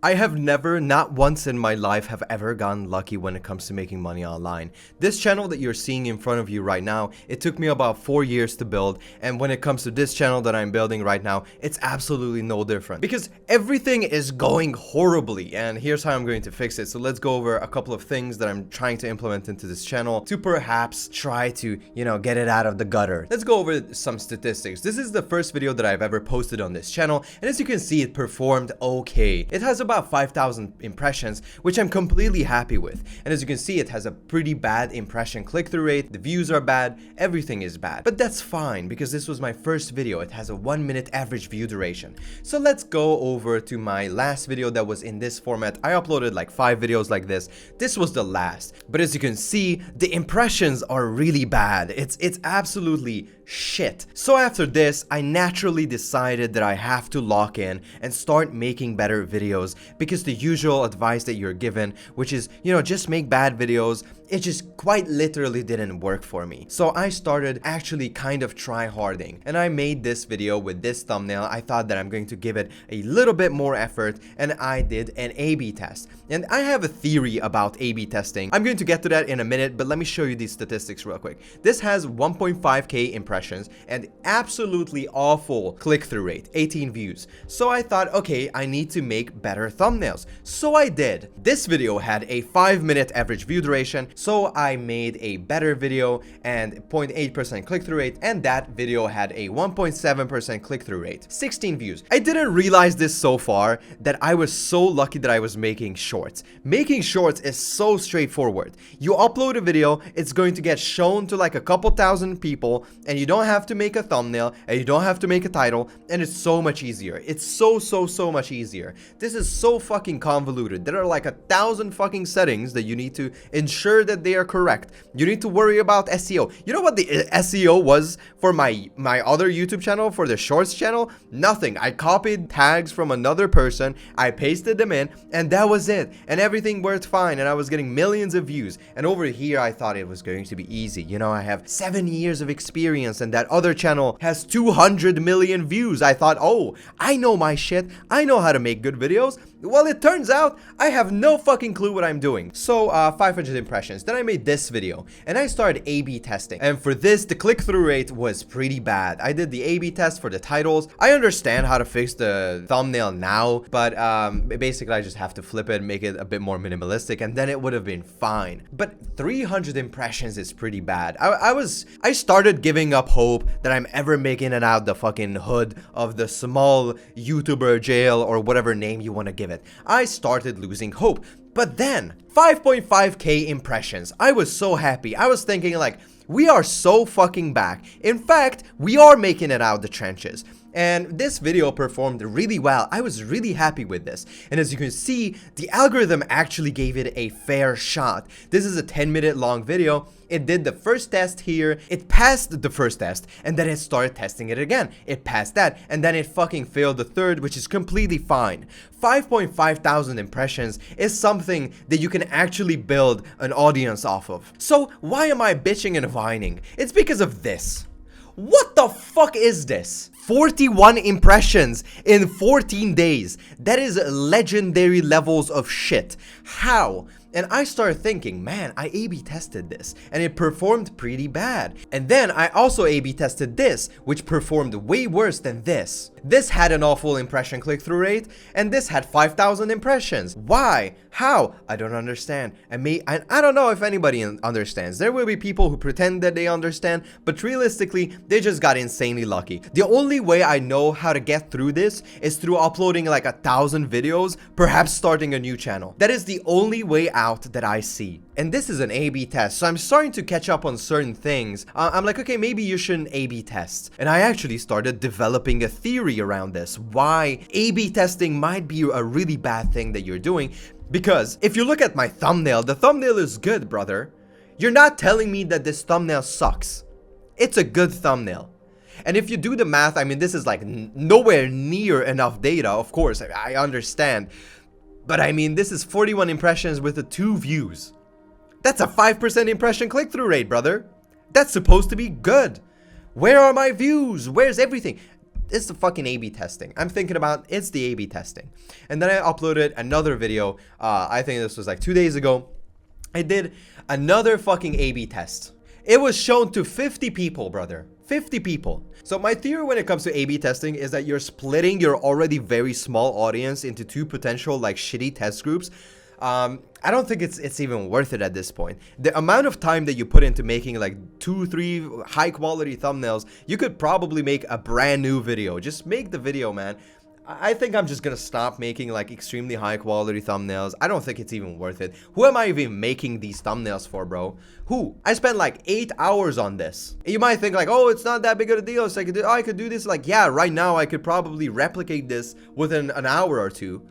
I have never, not once in my life, have ever gotten lucky when it comes to making money online. This channel that you're seeing in front of you right now, it took me about 4 years to build, and when it comes to this channel that I'm building right now, it's absolutely no different. Because everything is going horribly, and here's how I'm going to fix it. So let's go over a couple of things that I'm trying to implement into this channel to perhaps try to, get it out of the gutter. Let's go over some statistics. This is the first video that I've ever posted on this channel, and as you can see, it performed okay. It has about 5,000 impressions, which I'm completely happy with. And as you can see, it has a pretty bad impression click-through rate, the views are bad, everything is bad. But that's fine, because this was my first video. It has a 1-minute average view duration. So let's go over to my last video that was in this format. I uploaded like 5 videos like this. This was the last. But as you can see, the impressions are really bad. It's absolutely shit. So after this, I naturally decided that I have to lock in and start making better videos, because the usual advice that you're given, which is, just make bad videos, it just quite literally didn't work for me. So I started actually kind of try-harding, and I made this video with this thumbnail. I thought that I'm going to give it a little bit more effort, and I did an A/B test. And I have a theory about A/B testing. I'm going to get to that in a minute, but let me show you these statistics real quick. This has 1.5k impressions and absolutely awful click-through rate, 18 views. So I thought, okay, I need to make better thumbnails. So I did. This video had a 5-minute average view duration, so I made a better video and 0.8% click-through rate, and that video had a 1.7% click-through rate, 16 views. I didn't realize this so far, that I was so lucky that I was making shorts. Making shorts is so straightforward. You upload a video, it's going to get shown to like a couple thousand people, and you don't have to make a thumbnail, and you don't have to make a title, and it's so much easier. It's so much easier. This is so fucking convoluted. There are like 1,000 fucking settings that you need to ensure that they are correct. You need to worry about SEO. You know what the SEO was for my other YouTube channel, for the shorts channel? Nothing. I copied tags from another person, I pasted them in, and that was it. And everything worked fine, and I was getting millions of views. And over here, I thought it was going to be easy. I have 7 years of experience, and that other channel has 200 million views. I thought, oh, I know my shit. I know how to make good videos. Well, it turns out I have no fucking clue what I'm doing. So 500 impressions. Then I made this video and I started A/B testing. And for this, the click-through rate was pretty bad. I did the A/B test for the titles. I understand how to fix the thumbnail now, but basically I just have to flip it, make it a bit more minimalistic, and then it would have been fine. But 300 impressions is pretty bad. I started giving up hope that I'm ever making it out the fucking hood of the small YouTuber jail, or whatever name you want to give it. I started losing hope. But then 5.5k impressions. I was so happy. I was thinking like, we are so fucking back. In fact, we are making it out the trenches. And this video performed really well. I was really happy with this. And as you can see, the algorithm actually gave it a fair shot. This is a 10-minute long video. It did the first test here, it passed the first test, and then it started testing it again. It passed that, and then it fucking failed the third, which is completely fine. 5.5 thousand impressions is something that you can actually build an audience off of. So why am I bitching and whining? It's because of this. What the fuck is this? 41 impressions in 14 days. That is legendary levels of shit. How? And I started thinking, man, I A/B tested this and it performed pretty bad. And then I also A/B tested this, which performed way worse than this. This had an awful impression click-through rate, and this had 5,000 impressions. Why? How? I don't understand. I don't know if anybody understands. There will be people who pretend that they understand, but realistically, they just got insanely lucky. The only way I know how to get through this is through uploading like 1,000 videos, perhaps starting a new channel. That is the only way out that I see. And this is an A/B test, so I'm starting to catch up on certain things. I'm like, okay, maybe you shouldn't A/B test. And I actually started developing a theory around this, why A/B testing might be a really bad thing that you're doing. Because if you look at my thumbnail, the thumbnail is good, brother. You're not telling me that this thumbnail sucks. It's a good thumbnail. And if you do the math, I mean, this is like nowhere near enough data, of course, I understand. But I mean, this is 41 impressions with 2 views. That's a 5% impression click-through rate, brother. That's supposed to be good. Where are my views? Where's everything? it's the fucking A/B testing. I'm thinking about it's the A/B testing. And then I uploaded another video. I think this was like 2 days ago. I did another fucking A/B test. It was shown to 50 people, brother. 50 people. So my theory when it comes to A/B testing is that you're splitting your already very small audience into two potential like shitty test groups. I don't think it's even worth it at this point. The amount of time that you put into making like 2-3 high quality thumbnails, you could probably make a brand new video. Just make the video, man. I think I'm just gonna stop making like extremely high quality thumbnails. I don't think it's even worth it. Who am I even making these thumbnails for, bro? Who? I spent like 8 hours on this. You might think like, oh, it's not that big of a deal. So I could do this. Like, yeah, right now I could probably replicate this within an hour or two.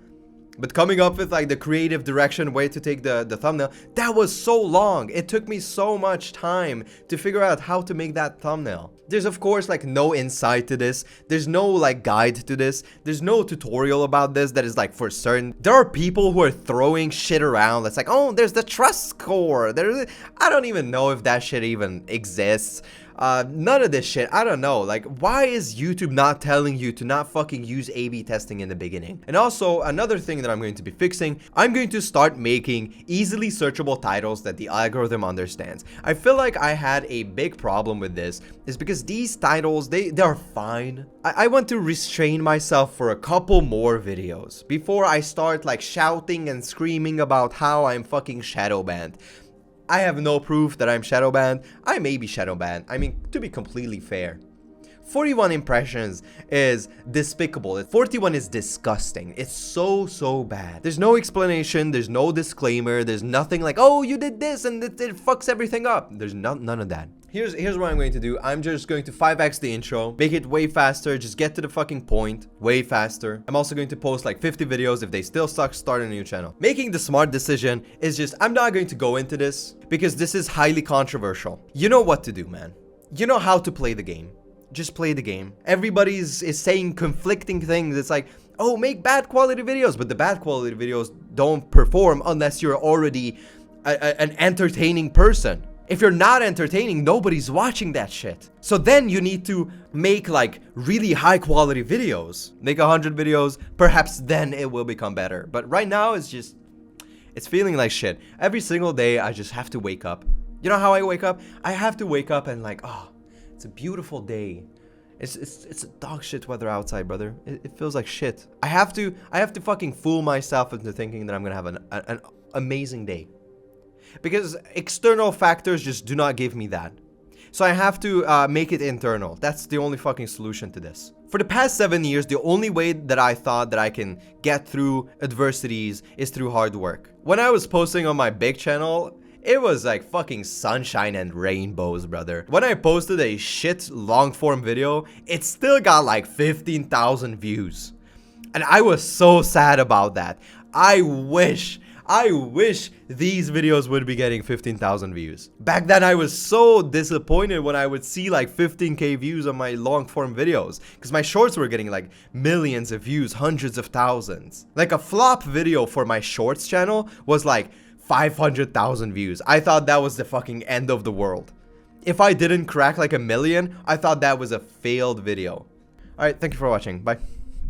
But coming up with like the creative direction way to take the thumbnail, that was so long. It took me so much time to figure out how to make that thumbnail. There's of course like no insight to this. There's no like guide to this. There's no tutorial about this that is like for certain. There are people who are throwing shit around. It's like, oh, there's the trust score. I don't even know if that shit even exists. None of this shit. I don't know. Like, why is YouTube not telling you to not fucking use A/B testing in the beginning? And also, another thing that I'm going to be fixing, I'm going to start making easily searchable titles that the algorithm understands. I feel like I had a big problem with this, is because these titles, they're fine. I want to restrain myself for a couple more videos before I start like shouting and screaming about how I'm fucking shadow banned. I have no proof that I'm shadow banned. I may be shadow banned. I mean, to be completely fair. 41 impressions is despicable. 41 is disgusting. It's so bad. There's no explanation. There's no disclaimer. There's nothing like, oh, you did this and it fucks everything up. There's none of that. Here's what I'm going to do. I'm just going to 5x the intro, make it way faster, just get to the fucking point way faster. I'm also going to post like 50 videos. If they still suck, start a new channel. Making the smart decision is just, I'm not going to go into this because this is highly controversial. You know what to do, man. You know how to play the game. Just play the game. Everybody is saying conflicting things. It's like, oh, make bad quality videos, but the bad quality videos don't perform unless you're already an entertaining person. If you're not entertaining, nobody's watching that shit. So then you need to make like really high quality videos. Make 100 videos, perhaps then it will become better. But right now it's feeling like shit. Every single day I just have to wake up. You know how I wake up? I have to wake up and like, oh, it's a beautiful day. It's dog shit weather outside, brother. It feels like shit. I have to fucking fool myself into thinking that I'm gonna have an amazing day. Because external factors just do not give me that. So I have to make it internal. That's the only fucking solution to this. For the past 7 years, the only way that I thought that I can get through adversities is through hard work. When I was posting on my big channel, it was like fucking sunshine and rainbows, brother. When I posted a shit long form video, it still got like 15,000 views. And I was so sad about that. I wish these videos would be getting 15,000 views. Back then, I was so disappointed when I would see like 15k views on my long form videos, because my shorts were getting like millions of views, hundreds of thousands. Like a flop video for my shorts channel was like 500,000 views. I thought that was the fucking end of the world. If I didn't crack like 1 million, I thought that was a failed video. Alright, thank you for watching. Bye.